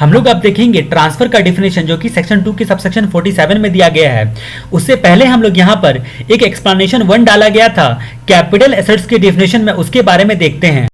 हम लोग अब देखेंगे ट्रांसफर का डिफिनेशन जो कि सेक्शन 2 की सबसेक्शन 47 में दिया गया है। उससे पहले हम लोग यहाँ पर एक एक्सप्लेनेशन 1 डाला गया था कैपिटल एसेट्स के डिफिनेशन में, उसके बारे में देखते हैं।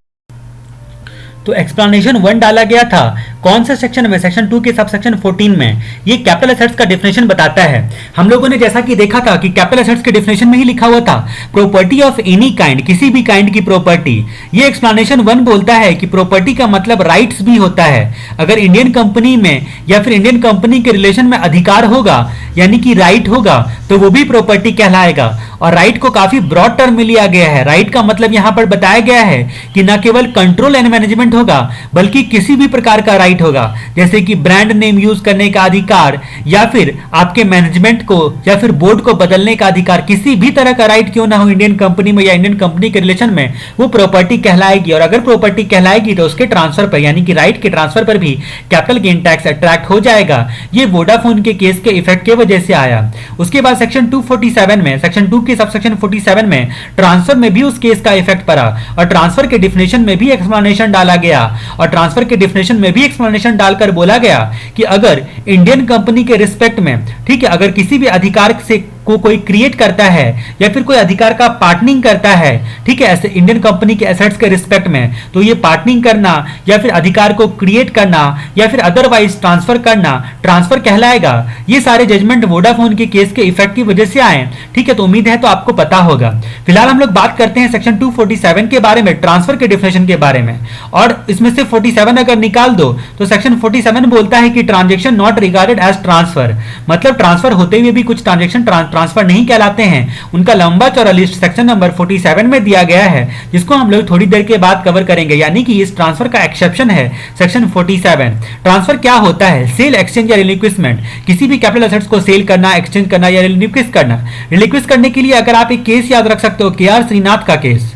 तो एक्सप्लेनेशन 1 डाला गया था कौन से सेक्शन में? सेक्शन 2 के सबसेक्शन 14 में। ये कैपिटल एसेट्स का डिफिनेशन बताता है। हम लोगों ने जैसा कि देखा था कि कैपिटल एसेट्स के डिफिनेशन में ही लिखा हुआ था प्रॉपर्टी ऑफ एनी काइंड, किसी भी काइंड की प्रॉपर्टी। ये एक्सप्लेनेशन 1 बोलता है कि प्रॉपर्टी का मतलब राइट्स भी होता है। अगर इंडियन कंपनी में या फिर इंडियन कंपनी के रिलेशन में अधिकार होगा यानी कि राइट होगा तो वो भी प्रॉपर्टी कहलाएगा। और राइट को काफी ब्रॉड टर्म में लिया गया है। राइट का मतलब यहां पर बताया गया है कि न केवल कंट्रोल एंड मैनेजमेंट होगा बल्कि किसी भी प्रकार का राइट होगा, जैसे कि ब्रांड नेम यूज करने का अधिकार या फिर आपके मैनेजमेंट को या फिर बोर्ड को बदलने का अधिकार। किसी भी तरह का राइट क्यों ना हो इंडियन कंपनी में या इंडियन कंपनी के रिलेशन में, वो प्रॉपर्टी कहलाएगी। और अगर प्रॉपर्टी कहलाएगी तो उसके ट्रांसफर पर यानी कि राइट के ट्रांसफर पर भी कैपिटल गेन टैक्स अट्रैक्ट हो जाएगा। ये वोडाफोन के केस के इफेक्ट की वजह से आया। उसके बाद सेक्शन 247 में, सेक्शन 2 की सबसेक्शन 47 में ट्रांसफर में भी उस केस का इफेक्ट पड़ा और ट्रांसफर के डिफिनेशन में भी एक्सप्लेनेशन डाला गया। और ट्रांसफर के डिफिनेशन में भी एक्सप्लेनेशन डालकर बोला गया कि अगर इंडियन कंपनी के रिस्पेक्ट में, ठीक है, अगर किसी भी अधिकार से को कोई क्रिएट करता है या फिर कोई अधिकार का पार्टनिंग करता है, ठीक है, ऐसे इंडियन कंपनी के एसेट्स के रिस्पेक्ट में, तो ये पार्टनिंग करना या फिर अधिकार को क्रिएट करना या फिर अदरवाइज ट्रांसफर करना ट्रांसफर कहलाएगा। ये सारे जजमेंट वोडाफोन के केस के इफेक्ट की वजह से आए, ठीक है। तो उम्मीद है तो आपको पता होगा। फिलहाल हम लोग बात करते हैं सेक्शन 247 के बारे में, ट्रांसफर के डिफिनेशन के बारे में। और इसमें से 47 अगर निकाल दो तो सेक्शन 47 बोलता है कि transaction not regarded as transfer, मतलब ट्रांसफर होते हुए भी कुछ ट्रांजेक्शन ट्रांसफर नहीं कहलाते हैं। उनका लंबा चौड़ा लिस्ट सेक्शन नंबर 47 में दिया गया है, जिसको हम लोग थोड़ी देर के बाद कवर करेंगे। यानी कि इस ट्रांसफर का एक्सेप्शन है सेक्शन 47। ट्रांसफर क्या होता है? सेल, एक्सचेंज या रिलिक्विशमेंट, किसी भी कैपिटल एसेट्स को सेल करना, एक्सचेंज करना या रिलिक्विश करना। रिलिक्विश करने के लिए अगर आप एक केस याद रख सकते हो, के.आर. श्रीनाथ का केस।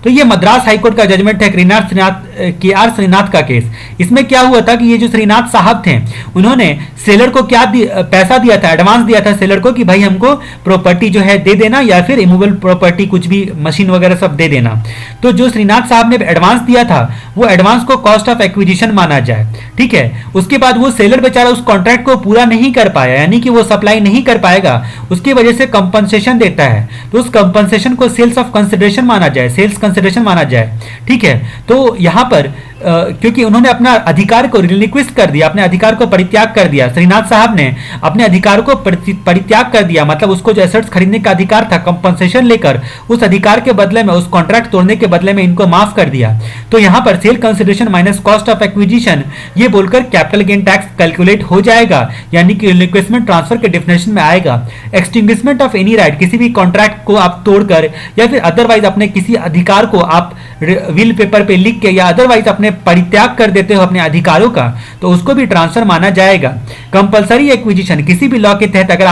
तो ये मद्रास हाईकोर्ट का जजमेंट है के.आर. श्रीनाथ का केस। इसमें क्या हुआ था कि ये जो श्रीनाथ साहब थे उन्होंने सेलर को क्या पैसा दिया था, एडवांस दिया था सेलर को कि भाई हमको प्रॉपर्टी जो है दे देना या फिर इमूवेबल प्रॉपर्टी कुछ भी मशीन वगैरह सब दे देना। तो जो श्रीनाथ साहब ने एडवांस दिया था वो एडवांस को कॉस्ट ऑफ एक्विजिशन माना जाए, ठीक है। उसके बाद वो सेलर बेचारा उस कॉन्ट्रैक्ट को पूरा नहीं कर पाया, यानी कि वो सप्लाई नहीं कर पाएगा, उसकी वजह से कंपनसेशन देता है। तो उस कंपनसेशन को सेल्स ऑफ कंसिडरेशन माना जाए, सेल्स कंसिडरेशन माना जाए, ठीक है। तो यहां पर क्योंकि उन्होंने अपना अधिकार को रिलिक्विश कर दिया, अपने अधिकार को परित्याग कर दिया, श्रीनाथ साहब ने अपने अधिकार को परित्याग कर दिया, मतलब उसको जो एसेट्स खरीदने का अधिकार था कंपनसेशन लेकर, उस अधिकार के बदले में, उस कॉन्ट्रैक्ट तोड़ने के बदले में इनको माफ कर दिया। तो यहां पर sale consideration minus cost of acquisition ये बोलकर कैपिटल गेन टैक्स कैलकुलेट हो जाएगा, यानी कि रिलिक्विशमेंट ट्रांसफर के डिफिनेशन में आएगा। एक्सटिंग्विशमेंट ऑफ एनी राइट, किसी भी कॉन्ट्रैक्ट को आप तोड़कर या फिर अदरवाइज अपने किसी अधिकार को आप विल पेपर पे लिख के या अदरवाइज अपने परित्याग कर देते हो अपने अधिकारों का, तो उसको भी ट्रांसफर माना जाएगा। कंपलसरी एक्विजिशन, किसी भी लॉ के तहत अगर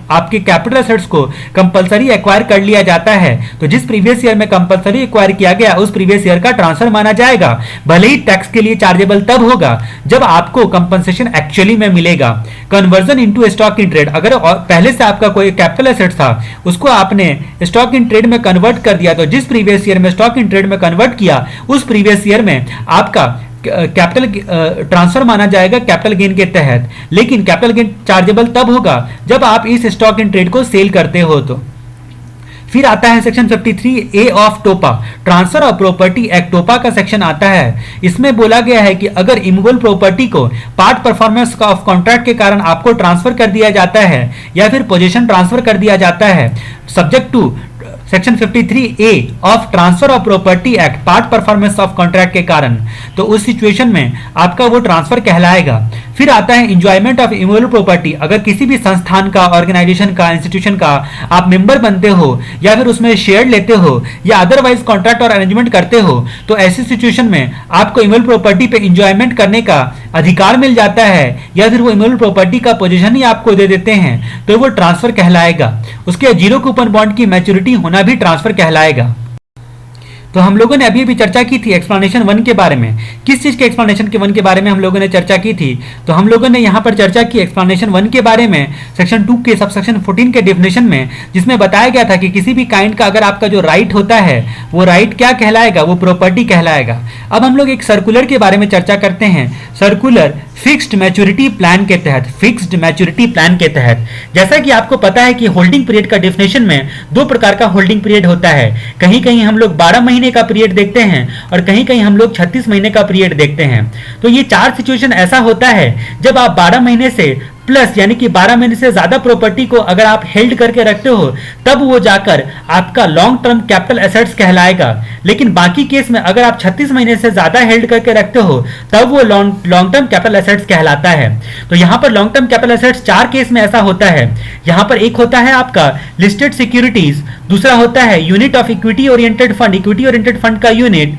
आपके कैपिटल एसेट्स को कंपलसरी एक्वायर कर लिया जाता है तो जिस प्रीवियस ईयर में कंपलसरी एक्वायर किया गया उस प्रीवियस ईयर का ट्रांसफर माना जाएगा। भले ही टैक्स के लिए चार्जेबल तब होगा जब आपको कंपनसेशन एक्चुअली में मिलेगा। Conversion into stock in trade, अगर पहले से आपका कोई कैपिटल एसेट था उसको आपने स्टॉक इन ट्रेड में कन्वर्ट कर दिया, तो जिस प्रीवियस ईयर में स्टॉक इन ट्रेड में कन्वर्ट किया उस प्रीवियस ईयर में आपका कैपिटल ट्रांसफर माना जाएगा कैपिटल गेन के तहत। लेकिन कैपिटल गेन चार्जेबल तब होगा जब आप इस स्टॉक इन ट्रेड को सेल करते हो। तो फिर आता है सेक्शन 53A ऑफ टोपा, ट्रांसफर ऑफ प्रॉपर्टी एक्ट। टोपा का सेक्शन आता है, इसमें बोला गया है कि अगर इमूवेबल प्रॉपर्टी को पार्ट परफॉर्मेंस ऑफ कॉन्ट्रैक्ट के कारण आपको ट्रांसफर कर दिया जाता है या फिर पोजीशन ट्रांसफर कर दिया जाता है subject to section 53A of transfer of property act, part performance of contract के कारण, तो उस सिचुएशन में आपका वो ट्रांसफर कहलाएगा। फिर आता है एंजॉयमेंट ऑफ इमूवेबल प्रॉपर्टी, अगर किसी भी संस्थान का, ऑर्गेनाइजेशन का, इंस्टीट्यूशन का आप मेंबर बनते हो या फिर उसमें शेयर लेते हो या अदरवाइज कॉन्ट्रैक्ट और अरेंजमेंट करते हो, तो ऐसी सिचुएशन में आपको इमूवेबल प्रॉपर्टी पे एंजॉयमेंट करने का अधिकार मिल जाता है या फिर वो इमूवेबल प्रॉपर्टी का पोजीशन ही आपको दे देते हैं, तो वो ट्रांसफर कहलाएगा। उसके जीरो कूपन बॉन्ड की मैच्योरिटी होना भी ट्रांसफर कहलाएगा। तो हम लोगों ने अभी अभी चर्चा की थी एक्सप्लेनेशन 1 के बारे में। किस चीज के एक्सप्लेनेशन के 1 के बारे में हम लोगों ने चर्चा की थी? तो हम लोगों ने यहाँ पर चर्चा की एक्सप्लेनेशन 1 के बारे में सेक्शन 2 के सबसेक्शन 14 के डेफिनेशन में, जिसमें बताया गया था कि किसी भी काइंड का अगर आपका जो राइट होता है वो राइट क्या कहलाएगा, वो प्रॉपर्टी कहलाएगा। अब हम लोग एक सर्कुलर के बारे में चर्चा करते हैं, सर्कुलर फिक्स्ड मैच्योरिटी प्लान के तहत। फिक्स्ड मैच्योरिटी प्लान के तहत जैसा कि आपको पता है कि होल्डिंग पीरियड का डेफिनेशन में दो प्रकार का होल्डिंग पीरियड होता है। कहीं कहीं हम लोग 12 महीने का पीरियड देखते हैं और कहीं कहीं हम लोग 36 महीने का पीरियड देखते हैं। तो ये चार सिचुएशन ऐसा होता है जब आप 12 महीने से प्लस यानी कि 12 महीने से ज्यादा प्रॉपर्टी को अगर आप हेल्ड करके रखते हो तब वो जाकर आपका लॉन्ग टर्म कैपिटल एसेट्स कहलाएगा। लेकिन बाकी केस में अगर आप 36 महीने से ज्यादा हेल्ड करके रखते हो तब वो लॉन्ग टर्म कैपिटल एसेट्स कहलाता है। तो यहां पर लॉन्ग टर्म कैपिटल एसेट्स चार केस में ऐसा होता है। यहां पर एक होता है आपका लिस्टेड सिक्योरिटीज, दूसरा होता है unit of equity oriented fund, equity oriented fund का यूनिट,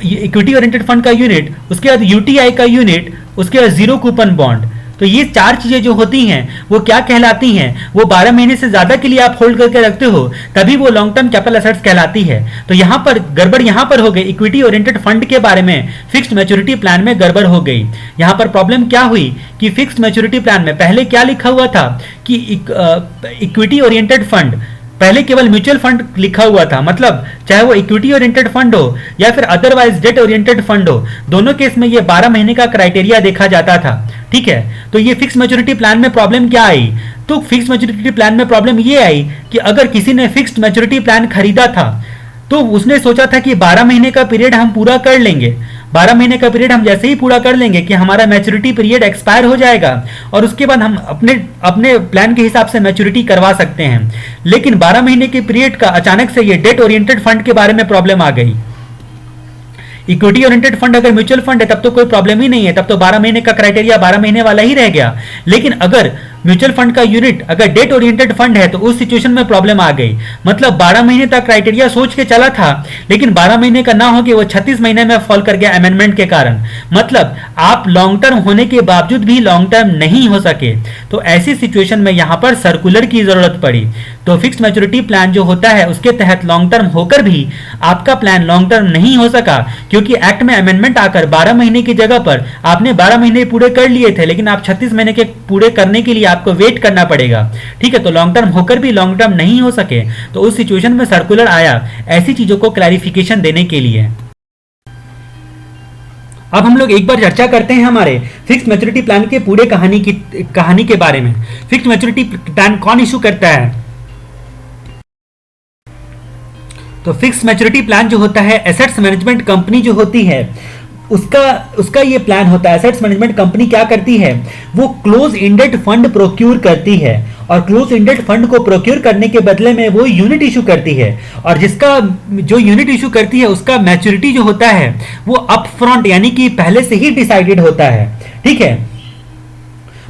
इक्विटी ओरिएंटेड फंड का यूनिट, उसके बाद यूटीआई का यूनिट, उसके बाद जीरो कूपन बॉन्ड। तो ये चार चीजें जो होती हैं वो क्या कहलाती हैं? वो 12 महीने से ज्यादा के लिए आप होल्ड करके रखते हो तभी वो लॉन्ग टर्म कैपिटल एसेट्स कहलाती है। तो यहां पर गड़बड़ यहां पर हो गई, इक्विटी ओरिएंटेड फंड के बारे में फिक्स्ड मैच्योरिटी प्लान में गड़बड़ हो गई। यहां पर प्रॉब्लम क्या हुई कि फिक्स्ड मैच्योरिटी प्लान में पहले क्या लिखा हुआ था कि इक्विटी ओरिएंटेड फंड, पहले केवल म्यूचुअल फंड लिखा हुआ था, मतलब चाहे वो इक्विटी ओरिएंटेड फंड हो या फिर अदरवाइज डेट ओरिएंटेड फंड हो, दोनों केस में ये 12 महीने का क्राइटेरिया देखा जाता था। ठीक है, तो ये फिक्स मैच्योरिटी प्लान में प्रॉब्लम क्या आई? तो फिक्स मैच्योरिटी प्लान में प्रॉब्लम ये आई कि अगर किसी ने फिक्स्ड मैच्योरिटी प्लान खरीदा था तो उसने सोचा था कि 12 महीने का पीरियड हम पूरा कर लेंगे, 12 महीने का पीरियड हम जैसे ही पूरा कर लेंगे कि हमारा मैच्योरिटी पीरियड एक्सपायर हो जाएगा और उसके बाद हम अपने प्लान के हिसाब से मैच्योरिटी करवा सकते हैं। लेकिन 12 महीने के पीरियड का अचानक से ये डेट ओरिएंटेड फंड के बारे में प्रॉब्लम आ गई। इक्विटी ओरिएंटेड फंड अगर म्यूचुअल फंड है तब तो कोई प्रॉब्लम ही नहीं है, तब तो 12 महीने का क्राइटेरिया 12 महीने वाला ही रह गया। लेकिन अगर म्यूचुअल फंड का यूनिट अगर डेट ओरिएंटेड फंड है तो उस सिचुएशन में प्रॉब्लम आ गई। मतलब 12 महीने तक क्राइटेरिया सोच के चला था लेकिन 12 महीने का ना हो कि वो 36 महीने में फॉल कर गया अमेंडमेंट के कारण। मतलब आप लॉन्ग टर्म होने के बावजूद भी लॉन्ग टर्म नहीं हो सके। तो ऐसी सिचुएशन में यहां पर सर्कुलर की जरूरत पड़ी। तो फिक्स्ड मैच्योरिटी प्लान जो होता है उसके तहत लॉन्ग टर्म होकर भी आपका प्लान लॉन्ग टर्म नहीं हो सका क्योंकि एक्ट में अमेंडमेंट आकर 12 महीने की जगह पर आपने 12 महीने पूरे कर लिए थे लेकिन आप 36 महीने के पूरे करने के लिए आपको वेट करना पड़ेगा। ठीक है, तो लॉन्ग टर्म होकर भी लॉन्ग टर्म नहीं हो सके तो उस सिचुएशन में सर्कुलर आया ऐसी चीजों को क्लैरिफिकेशन देने के लिए। अब हम लोग एक बार चर्चा करते हैं हमारे फिक्स्ड मैच्योरिटी प्लान के पूरे कहानी के बारे में। फिक्स्ड मैच्योरिटी प्लान कौन इशू करता है? तो फिक्स्ड मैच्योरिटी प्लान जो होता है एसेट्स मैनेजमेंट कंपनी जो होती है उसका ये प्लान होता है। एसेट्स मैनेजमेंट कंपनी क्या करती है? वो क्लोज एंडेड फंड प्रोक्यूर करती है और क्लोज एंडेड फंड को प्रोक्यूर करने के बदले में वो यूनिट इशू करती है और जिसका जो यूनिट इशू करती है उसका मैच्योरिटी जो होता है वो अप फ्रंट यानी कि पहले से ही डिसाइडेड होता है। ठीक है,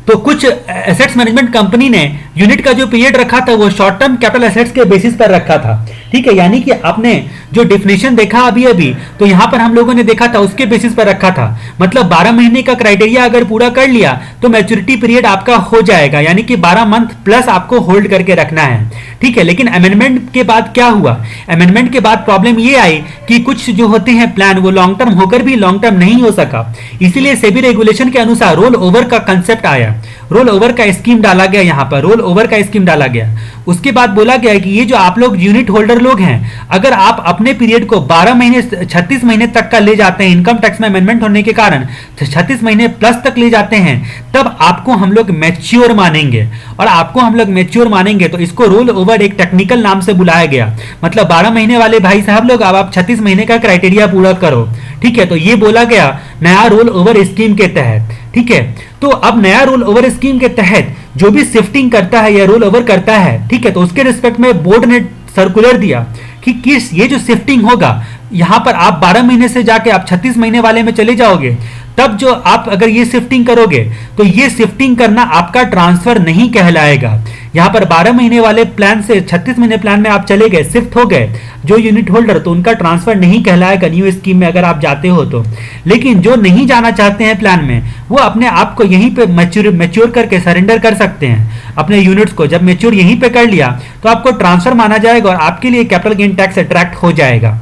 तो कुछ एसेट्स मैनेजमेंट कंपनी ने यूनिट का जो पीरियड रखा था वो शॉर्ट टर्म कैपिटल एसेट्स के बेसिस पर रखा था। ठीक है, यानी कि आपने जो डेफिनेशन देखा अभी तो यहां पर हम लोगों ने देखा था उसके बेसिस पर रखा था। मतलब 12 महीने का क्राइटेरिया अगर पूरा कर लिया तो मैच्योरिटी पीरियड आपका हो जाएगा, यानी कि 12 मंथ प्लस आपको होल्ड करके रखना है। ठीक है, लेकिन अमेंडमेंट के बाद क्या हुआ? अमेंडमेंट के बाद प्रॉब्लम ये आई कि कुछ जो होते हैं प्लान वो लॉन्ग टर्म होकर भी लॉन्ग टर्म नहीं हो सका। इसीलिए सेबी रेगुलेशन के अनुसार रोल ओवर का कंसेप्ट आया, रोल ओवर का स्कीम डाला गया। यहां पर रोल ओवर का स्कीम डाला गया। उसके बाद बोला गया कि ये जो आप लोग यूनिट होल्डर लोग हैं अगर आप अपने पीरियड को 12 महीने 36 महीने तक का ले जाते हैं, इनकम टैक्स में अमेंडमेंट होने के कारण 36 महीने प्लस तक ले जाते हैं, तब आपको हम लोग मैच्योर मानेंगे। और आपको हम लोग मैच्योर मानेंगे तो इसको रोल ओवर एक टेक्निकल नाम से बुलाया गया। मतलब 12 महीने वाले भाई साहब लोग अब आप 36 महीने का क्राइटेरिया पूरा करो। ठीक है, तो ये बोला गया नया रोल ओवर स्कीम के तहत। ठीक है, तो अब नया रोल ओवर स्कीम के तहत जो भी शिफ्टिंग करता है या रोल ओवर करता है, ठीक है, तो उसके रिस्पेक्ट में बोर्ड ने सर्कुलर दिया कि किस ये जो शिफ्टिंग होगा यहां पर आप 12 महीने से जाके आप 36 महीने वाले में चले जाओगे तब जो आप अगर ये शिफ्टिंग करोगे तो ये शिफ्टिंग करना आपका ट्रांसफर नहीं कहलाएगा। यहां पर 12 महीने वाले प्लान से 36 महीने प्लान में आप चले गए, शिफ्ट हो गए जो यूनिट होल्डर, तो उनका ट्रांसफर नहीं कहलाएगा न्यू स्कीम में अगर आप जाते हो तो। लेकिन जो नहीं जाना चाहते हैं प्लान में, वो अपने आप को यहीं पे मैच्योर करके सरेंडर कर सकते हैं अपने यूनिट्स को। जब मैच्योर यहीं पे कर लिया तो आपको ट्रांसफर माना जाएगा और आपके लिए कैपिटल गेन टैक्स अट्रैक्ट हो जाएगा।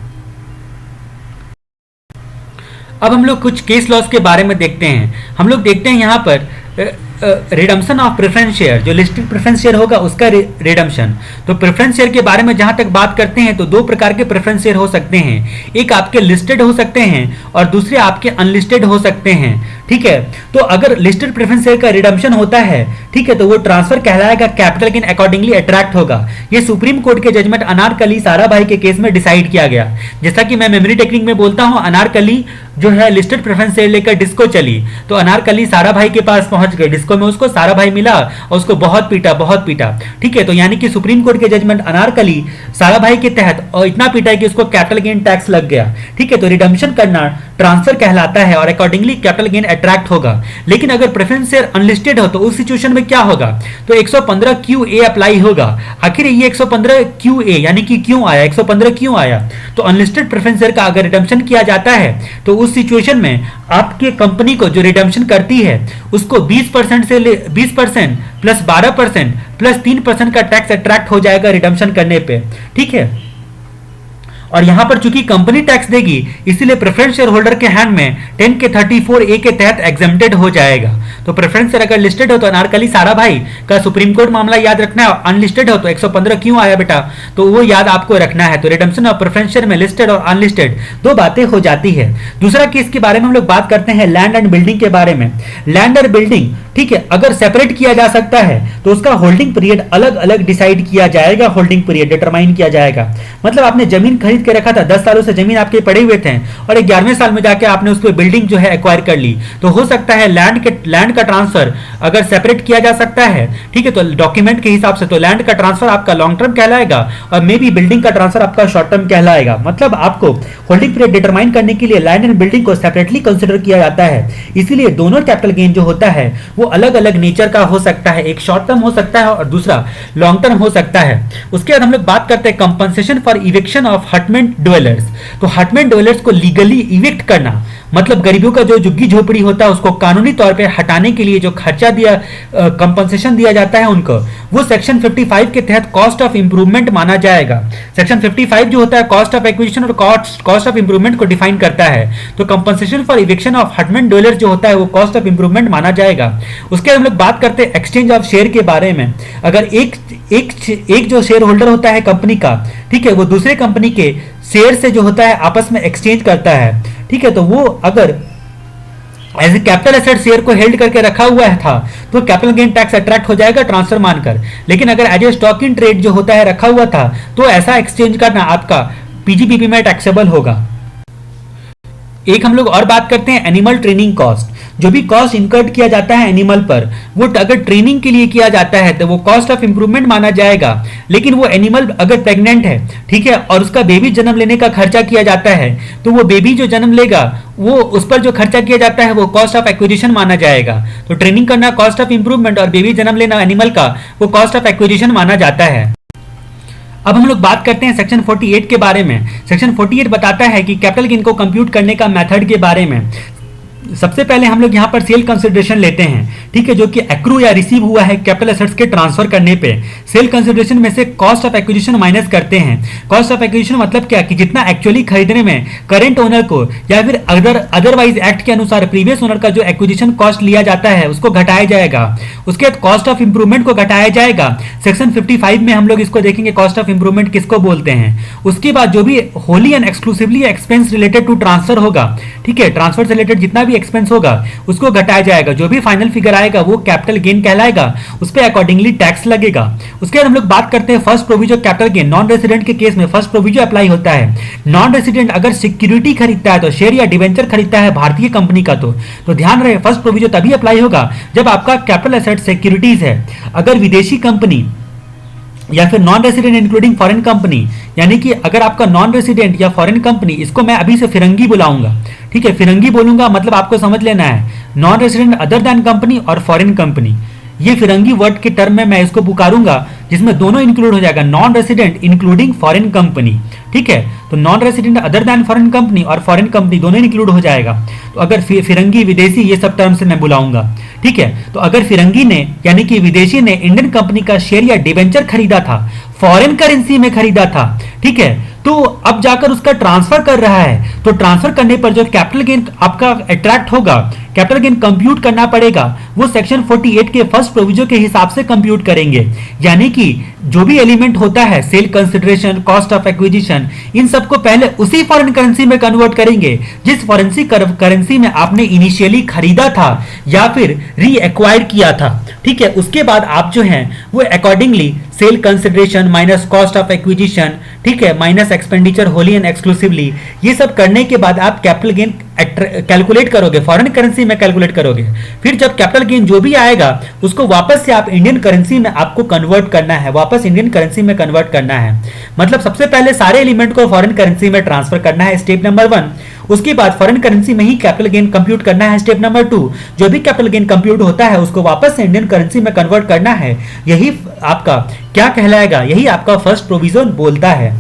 अब हम लोग कुछ केस लॉस के बारे में देखते हैं। हम लोग देखते हैं यहाँ पर रिडम्पशन ऑफ प्रेफरेंस शेयर, जो लिस्टेड प्रेफरेंस शेयर होगा उसका रिडम्पशन। तो प्रेफरेंस शेयर के बारे में जहां तक बात करते हैं तो दो प्रकार के प्रेफरेंस शेयर हो सकते हैं, एक आपके लिस्टेड हो सकते हैं और दूसरे आपके अनलिस्टेड हो सकते हैं। ठीक है, तो अगर लिस्टेड प्रेफरेंस शेयर का रिडम्पशन होता है, ठीक है, तो वो ट्रांसफर कहलाएगा, कैपिटल गेन अकॉर्डिंगली अट्रैक्ट होगा। ये सुप्रीम कोर्ट के जजमेंट अनारकली साराभाई के केस में डिसाइड किया गया। जैसा कि मैं मेमोरी टेक्निक में बोलता हूं, अनारकली जो है लिस्टेड प्रेफरेंस शेयर लेकर डिस्को चली, तो अनारकली साराभाई के पास पहुंच गए। डिस्को में उसको साराभाई मिला और उसको बहुत पीटा। ठीक है, तो यानी कि सुप्रीम कोर्ट के जजमेंट अनारकली साराभाई के तहत और इतना पीटा कि उसको कैपिटल गेन टैक्स लग गया। ठीक है, तो रिडम्पशन करना ट्रांसफर कहलाता है और अकॉर्डिंगली कैपिटल गेन अट्रैक्ट होगा। लेकिन अगर प्रेफरेंस शेयर अनलिस्टेड हो तो उस सिचुएशन में क्या होगा, तो 115 QA अप्लाई होगा। आखिर ये 115 QA यानी कि क्यों आया, 115 क्यों आया, तो अनलिस्टेड प्रेफरेंस शेयर का अगर रिडम्पशन किया जाता है तो उस सिचुएशन में आपके कंपनी को जो रिडम्पशन करती है उसको 20% से 20% प्लस 12% प्लस 3% का टैक्स अट्रैक्ट हो जाएगा रिडम्पशन करने पे। ठीक है, और यहां पर चूंकि कंपनी टैक्स देगी इसीलिए प्रेफरेंस शेयर होल्डर के हैंड में 10 के 34A के तहत एग्जेम्प्टेड हो जाएगा। तो प्रेफरेंस शेयर अगर लिस्टेड हो तो अनारकली साराभाई का सुप्रीम कोर्ट मामला याद रखना है, और अनलिस्टेड हो तो 115 क्यों आया बेटा, तो वो याद आपको रखना है। तो रिडम्पशन ऑफ प्रेफरेंस शेयर में लिस्टेड और अनलिस्टेड दो बातें हो जाती है। दूसरा केस के बारे में हम लोग बात करते हैं लैंड एंड बिल्डिंग के बारे में। लैंड और बिल्डिंग, ठीक है, अगर सेपरेट किया जा सकता है तो उसका होल्डिंग पीरियड अलग अलग डिसाइड किया जाएगा, होल्डिंग पीरियड डिटरमाइन किया जाएगा। मतलब आपने जमीन खरीद के रखा था, 10 सालों से जमीन आपके पड़े हुए थे और 11वें साल में जाके आपने उसको बिल्डिंग जो है एक्वायर कर ली, तो हो सकता है लैंड का ट्रांसफर अगर सेपरेट किया जा सकता है, ठीक है, तो डॉक्यूमेंट के हिसाब से तो लैंड का ट्रांसफर आपका लॉन्ग टर्म कहलाएगा और मे बी बिल्डिंग का ट्रांसफर आपका शॉर्ट टर्म कहलाएगा। मतलब आपको होल्डिंग पीरियड डिटरमाइन करने के लिए लैंड एंड बिल्डिंग को सेपरेटली कंसिडर किया जाता है। इसीलिए दोनों कैपिटल गेन जो होता है वो अलग अलग नेचर का हो सकता है, एक शॉर्ट टर्म हो सकता है और दूसरा लॉन्ग टर्म हो सकता है। उसके बाद हम लोग बात करते हैं compensation for eviction of hutment dwellers. तो हटमेंट ड्वेलर्स को लीगली इविक्ट करना, मतलब गरीबों का जो झुग्गी झोपड़ी होता है उसको कानूनी तौर पे हटाने के लिए जो खर्चा दिया, कंपनसेशन दिया जाता है उनको, वो सेक्शन 55 के तहत कॉस्ट ऑफ इंप्रूवमेंट माना जाएगा। सेक्शन 55 जो होता है कॉस्ट ऑफ एक्विजिशन और कॉस्ट ऑफ इंप्रूवमेंट को डिफाइन करता है। तो compensation for eviction of hutment dwellers जो होता है वो कॉस्ट ऑफ इंप्रूवमेंट माना जाएगा। उसके बाद हम लोग बात करते हैं एक्सचेंज ऑफ शेयर के बारे में। अगर एक जो शेयर होल्डर होता है कंपनी का, ठीक है, वो दूसरे कंपनी के शेयर से जो होता है आपस में एक्सचेंज करता है, ठीक है, तो वो अगर as a capital asset share को हेल्ड करके रखा हुआ है था तो कैपिटल गेन टैक्स अट्रैक्ट हो जाएगा ट्रांसफर मानकर। लेकिन अगर as a stock in trade जो होता है रखा हुआ था तो ऐसा एक्सचेंज करना आपका पीजीबीपी में टैक्सेबल होगा। एक हम लोग और बात करते हैं एनिमल ट्रेनिंग कॉस्ट। जो भी कॉस्ट इनकर्ड किया जाता है एनिमल पर, वो अगर ट्रेनिंग के लिए किया जाता है तो वो कॉस्ट ऑफ इंप्रूवमेंट माना जाएगा। लेकिन वो एनिमल अगर प्रेग्नेंट है, ठीक है, और उसका बेबी जन्म लेने का खर्चा किया जाता है तो वो बेबी जो जन्म लेगा वो उस पर जो खर्चा किया जाता है वो कॉस्ट ऑफ एक्विजिशन माना जाएगा। तो ट्रेनिंग करना कॉस्ट ऑफ इंप्रूवमेंट और बेबी जन्म लेना एनिमल का वो कॉस्ट ऑफ एक्विजिशन माना जाता है। अब हम लोग बात करते हैं सेक्शन 48 के बारे में। सेक्शन 48 बताता है कि कैपिटल गेन को कंप्यूट करने का मेथड के बारे में। सबसे पहले हम लोग यहाँ पर सेल कंसिडरेशन लेते हैं, ठीक है, जो कि एक्रू या रिसीव हुआ है कैपिटल एसेट्स के ट्रांसफर करने पे। सेल कंसिडरेशन में से कॉस्ट ऑफ एक्विजिशन माइनस करते हैं। कॉस्ट ऑफ एक्विजिशन मतलब क्या कि जितना एक्चुअली खरीदने में करंट ओनर को या फिर अदरवाइज एक्ट के अनुसार प्रीवियस ओनर का जो एक्विजिशन कॉस्ट लिया जाता है उसको घटाया जाएगा। उसके बाद कॉस्ट ऑफ इंप्रूवमेंट को घटाया जाएगा। सेक्शन 55 में हम लोग इसको देखेंगे कॉस्ट ऑफ इंप्रूवमेंट किसको बोलते हैं। उसके बाद जो भी wholly and exclusively expense related to transfer होगा, ठीक है, ट्रांसफर से रिलेटेड जितना भी एक्सपेंस होगा उसको घटाया जाएगा। जो भी फाइनल फिगर आएगा वो कैपिटल गेन कहलाएगा, उस पे अकॉर्डिंगली टैक्स लगेगा। उसके बाद हम लोग बात करते हैं first provision capital gain. Non resident के केस में फर्स्ट प्रोविजन अप्लाई होता है। नॉन रेसिडेंट अगर सिक्योरिटी खरीदता है तो शेयर या डिवेंचर खरीदता है भारतीय कंपनी का, तो ध्यान रहे फर्स्ट प्रोविजन तभी अप्लाई होगा जब आपका कैपिटल एसेट सिक्योरिटीज है। अगर विदेशी कंपनी या फिर non resident including foreign company, यानी कि अगर आपका नॉन रेसिडेंट या फॉरेन कंपनी, इसको मैं अभी से फिरंगी बुलाऊंगा, ठीक है, फिरंगी बोलूंगा मतलब आपको समझ लेना है non resident other than company और फॉरेन कंपनी, ये फिरंगी वर्ड के टर्म में मैं इसको पुकारूंगा जिसमें दोनों इंक्लूड हो जाएगा, non resident including foreign company, ठीक है। तो non resident other than foreign company और फॉरेन कंपनी दोनों इंक्लूड हो जाएगा। तो अगर फिरंगी, विदेशी, ये सब टर्म से मैं बुलाऊंगा, ठीक है। तो अगर फिरंगी ने यानी कि विदेशी ने इंडियन कंपनी का शेयर या डिवेंचर खरीदा था, फॉरेन करेंसी में खरीदा था, ठीक है, तो अब जाकर उसका ट्रांसफर कर रहा है, तो ट्रांसफर करने पर जो कैपिटल गेन आपका अट्रैक्ट होगा, कैपिटल गेन कंप्यूट करना पड़ेगा, वो सेक्शन 48 के फर्स्ट प्रोविजन के हिसाब से कंप्यूट करेंगे। यानी कि जो भी एलिमेंट होता है, sale consideration, cost of acquisition, इन सबको पहले उसी फॉरेन करेंसी में कन्वर्ट करेंगे जिस फॉरेन करेंसी में आपने इनिशियली खरीदा था या फिर री एक्वायर किया था, ठीक है। उसके बाद आप जो है वो accordingly sale consideration minus cost of acquisition, ठीक है, minus expenditure Holi and exclusively, ये सब करने के बाद आप कैपिटल गेन कैलकुलेट करोगे, फॉरेन करेंसी में कैलकुलेट करोगे। फिर जब कैपिटल गेन जो भी आएगा उसको वापस से आप इंडियन करेंसी में आपको कन्वर्ट करना है, वापस इंडियन करेंसी में कन्वर्ट करना है। मतलब सबसे पहले सारे एलिमेंट को फॉरेन करेंसी में ट्रांसफर करना है, स्टेप नंबर 1। उसके बाद फॉरेन करेंसी में ही कैपिटल गेन कंप्यूट करना है, स्टेप नंबर 2। जो भी कैपिटल गेन कंप्यूट होता है उसको वापस से इंडियन करेंसी में कन्वर्ट करना है। यही आपका क्या कहलाएगा, यही आपका फर्स्ट प्रोविजन बोलता है।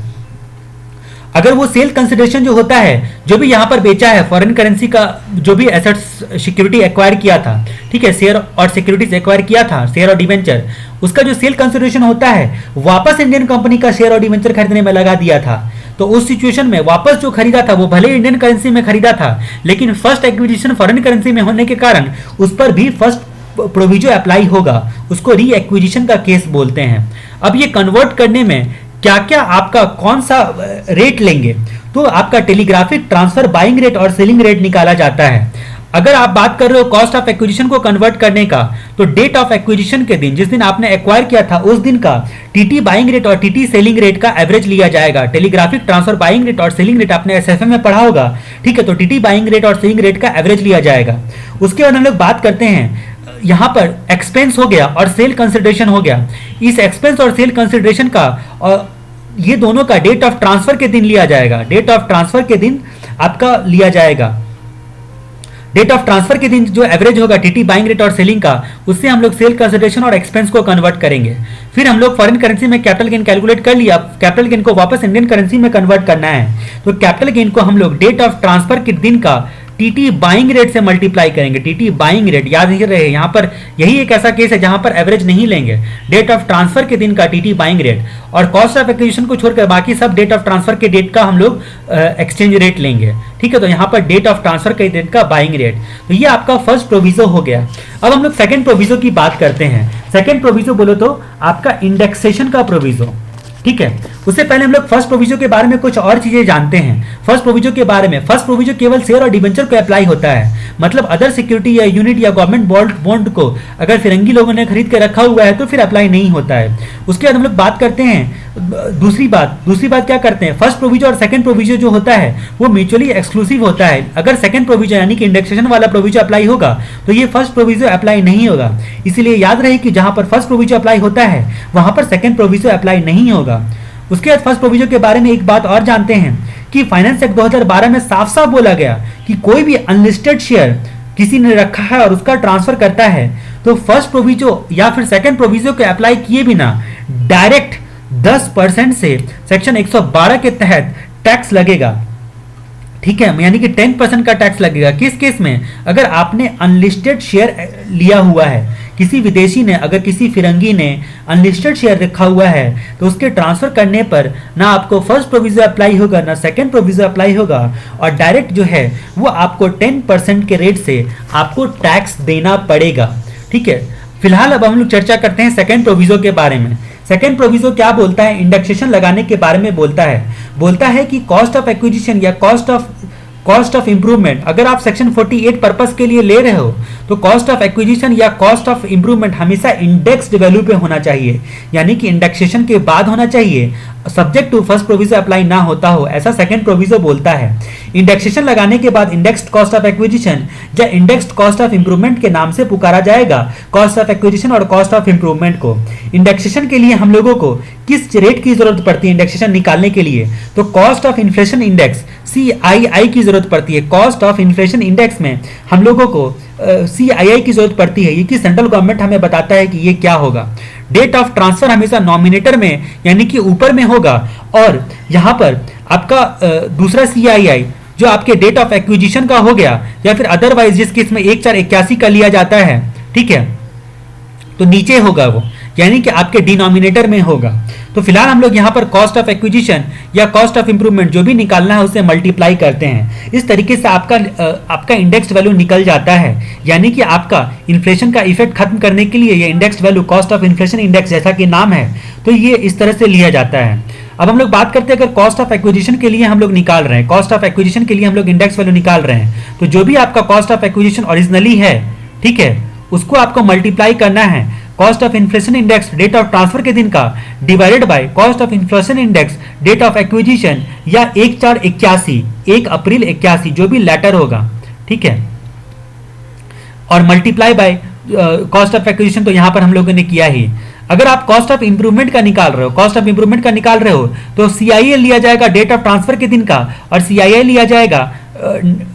अगर वो सेल कंसिडरेशन जो होता है, जो भी यहां पर बेचा है फॉरेन करेंसी का, जो भी एसेट्स सिक्योरिटी एक्वायर किया था, ठीक है, शेयर और सिक्योरिटीज एक्वायर किया था, शेयर और डिवेंचर, उसका जो सेल कंसिडरेशन होता है वापस इंडियन कंपनी का शेयर और डिवेंचर खरीदने में लगा दिया था। तो उस सिचुएशन में वापस जो खरीदा था वो भले इंडियन करेंसी में खरीदा था, लेकिन फर्स्ट एक्विजिशन फॉरेन करेंसी में होने के कारण उस पर भी फर्स्ट प्रोविजो अप्लाई होगा, उसको री एक्विजिशन का केस बोलते हैं। अब ये कन्वर्ट करने में क्या क्या आपका कौन सा रेट लेंगे, तो आपका टेलीग्राफिक ट्रांसफर बाइंग रेट और सेलिंग रेट निकाला जाता है। अगर आप बात कर रहे हो कॉस्ट ऑफ एक्विजिशन को कन्वर्ट करने का, तो डेट ऑफ एक्विजिशन के दिन, जिस दिन आपने एक्वायर किया था उस दिन का टीटी बाइंग रेट और टीटी सेलिंग रेट का एवरेज लिया जाएगा। टेलीग्राफिक ट्रांसफर बाइंग रेट और सेलिंग रेट आपने एसएफए में पढ़ा होगा, ठीक है। तो टीटी बाइंग रेट और सेलिंग रेट का एवरेज लिया जाएगा। उसके बाद हम लोग बात करते हैं, यहां पर एक्सपेंस हो गया और सेल कंसिडरेशन हो गया। इस एक्सपेंस और सेल कंसिडरेशन का और ये दोनों का डेट ऑफ ट्रांसफर के दिन लिया जाएगा। डेट ऑफ ट्रांसफर के दिन आपका लिया जाएगा। डेट ऑफ ट्रांसफर के दिन जो एवरेज होगा टीटी बाइंग रेट और सेलिंग का, उससे हम लोग सेल कंसिडरेशन और एक्सपेंस को कन्वर्ट करेंगे। फिर हम लोग फॉरेन करेंसी में कैपिटल गेन कैलकुलेट कर लिया, कैपिटल गेन को वापस इंडियन करेंसी में कन्वर्ट करना है, तो कैपिटल गेन को हम लोग डेट ऑफ ट्रांसफर के दिन का टीटी बाइंग रेट से मल्टीप्लाई करेंगे। टीटी बाइंग रेट याद नहीं रहे, यहां पर यही एक ऐसा केस है जहां पर एवरेज नहीं लेंगे। डेट ऑफ ट्रांसफर के दिन का टीटी बाइंग रेट और कॉस्ट ऑफ एक्विजिशन को छोड़कर बाकी सब डेट ऑफ ट्रांसफर के डेट का हम लोग एक्सचेंज रेट लेंगे, ठीक है। तो यहां पर डेट ऑफ ट्रांसफर के दिन का बाइंग रेट, तो ये आपका फर्स्ट प्रोविजो हो गया। अब हम लोग सेकंड प्रोविजो की बात करते हैं। सेकंड प्रोविजो बोलो तो आपका इंडेक्सेशन का प्रोविजो, ठीक है। उससे पहले हम लोग फर्स्ट प्रोविजो के बारे में कुछ और चीजें जानते हैं। फर्स्ट प्रोविजो के बारे में, फर्स्ट प्रोविजो केवल शेयर और डिबेंचर को अप्लाई होता है, मतलब अदर सिक्योरिटी या यूनिट या गवर्नमेंट बॉन्ड को अगर फिरंगी लोगों ने खरीद के रखा हुआ है तो फिर अप्लाई नहीं होता है। उसके बाद हम लोग बात करते हैं दूसरी बात क्या करते हैं, फर्स्ट प्रोविजो और सेकंड प्रोविजो जो होता है वो म्यूचुअली एक्सक्लूसिव होता है। अगर सेकंड प्रोविजो यानी कि इंडेक्सेशन वाला प्रोविजो अप्लाई होगा तो ये फर्स्ट प्रोविजो अप्लाई नहीं होगा। इसीलिए याद रहे कि जहां पर फर्स्ट प्रोविजो अप्लाई होता है वहां पर सेकंड प्रोविजो अप्लाई नहीं होगा। उसके बाद फर्स्ट प्रोविजन के बारे में एक बात और जानते हैं कि फाइनेंस एक्ट 2012 में साफ साफ बोला गया कि कोई भी अनलिस्टेड शेयर किसी ने रखा है और उसका ट्रांसफर करता है तो फर्स्ट प्रोविजो या फिर सेकंड प्रोविजो को अप्लाई किए बिना डायरेक्ट 10% से सेक्शन 112 के तहत टैक्स लगेगा, ठीक है। यानी कि 10% का टैक्स लगेगा। किस केस में, अगर आपने अनलिस्टेड शेयर लिया हुआ है, किसी विदेशी ने, अगर किसी फिरंगी ने अनलिस्टेड शेयर रखा हुआ है तो उसके ट्रांसफर करने पर ना आपको फर्स्ट प्रोविजो अप्लाई होगा ना सेकंड प्रोविजो अप्लाई होगा और डायरेक्ट जो है वो आपको 10% के रेट से आपको टैक्स देना पड़ेगा, ठीक है। फिलहाल अब हम लोग चर्चा करते हैं सेकंड प्रोविजो के बारे में। सेकंड प्रोविजो क्या बोलता है, इंडेक्सेशन लगाने के बारे में बोलता है कि कॉस्ट ऑफ एक्विजिशन या cost of cost of improvement, अगर आप सेक्शन 48 पर्पस के लिए ले रहे हो तो कॉस्ट ऑफ एक्विजिशन या कॉस्ट ऑफ इंप्रूवमेंट हमेशा इंडेक्स्ड वैल्यू पे होना चाहिए, यानी कि इंडेक्सेशन के बाद होना चाहिए, subject to first proviso apply ना होता हो, ऐसा सेकंड प्रोविजो बोलता है। इंडेक्सेशन लगाने के बाद इंडेक्स्ड कॉस्ट ऑफ एक्विजिशन या इंडेक्स्ड कॉस्ट ऑफ इंप्रूवमेंट के नाम से पुकारा जाएगा कॉस्ट ऑफ एक्विजिशन और कॉस्ट ऑफ इंप्रूवमेंट को। इंडेक्सेशन के लिए हम लोगों को किस रेट की जरूरत पड़ती है इंडेक्सेशन निकालने के लिए, तो cost of inflation index CII की जरूरत पड़ती है। कॉस्ट ऑफ इन्फ्लेशन इंडेक्स में हम लोगों को CII की जरूरत पड़ती है, ये कि सेंट्रल गवर्नमेंट हमें बताता है कि ये क्या होगा। डेट ऑफ ट्रांसफर हमेशा नॉमिनेटर में यानी कि ऊपर में होगा, और यहाँ पर आपका दूसरा CII जो आपके डेट ऑफ एक्विजिशन का हो गया, या फिर अदरवाइज जिस केस में 1481 का लिया जाता है, ठीक है, तो नीचे होगा वो, यानी कि आपके डिनोमिनेटर में होगा। तो फिलहाल हम लोग यहाँ पर कॉस्ट ऑफ एक्विजिशन या कॉस्ट ऑफ इंप्रूवमेंट जो भी निकालना है उसे मल्टीप्लाई करते हैं। इस तरीके से आपका इंडेक्स्ड वैल्यू निकल जाता है, यानी कि आपका इन्फ्लेशन का इफेक्ट खत्म करने के लिए ये indexed value cost of inflation index जैसा कि नाम है, तो ये इस तरह से लिया जाता है। अब हम लोग बात करते हैं अगर कॉस्ट ऑफ एक्विजिशन के लिए हम लोग निकाल रहे हैं, कॉस्ट ऑफ एक्विजिशन के लिए हम लोग इंडेक्स वैल्यू निकाल रहे हैं, तो जो भी आपका कॉस्ट ऑफ एक्विजिशन ओरिजिनली है, ठीक है, उसको आपको मल्टीप्लाई करना है cost of inflation index date of transfer के दिन का divided by cost of inflation index date of acquisition या 1 अप्रैल 81 जो भी लेटर होगा, ठीक है, और multiply by cost of acquisition, तो यहां पर हम लोगों ने किया ही। अगर आप कॉस्ट ऑफ इंप्रूवमेंट का निकाल रहे हो, कॉस्ट ऑफ इंप्रूवमेंट का निकाल रहे हो, तो CII लिया जाएगा डेट ऑफ ट्रांसफर के दिन का, और CII लिया जाएगा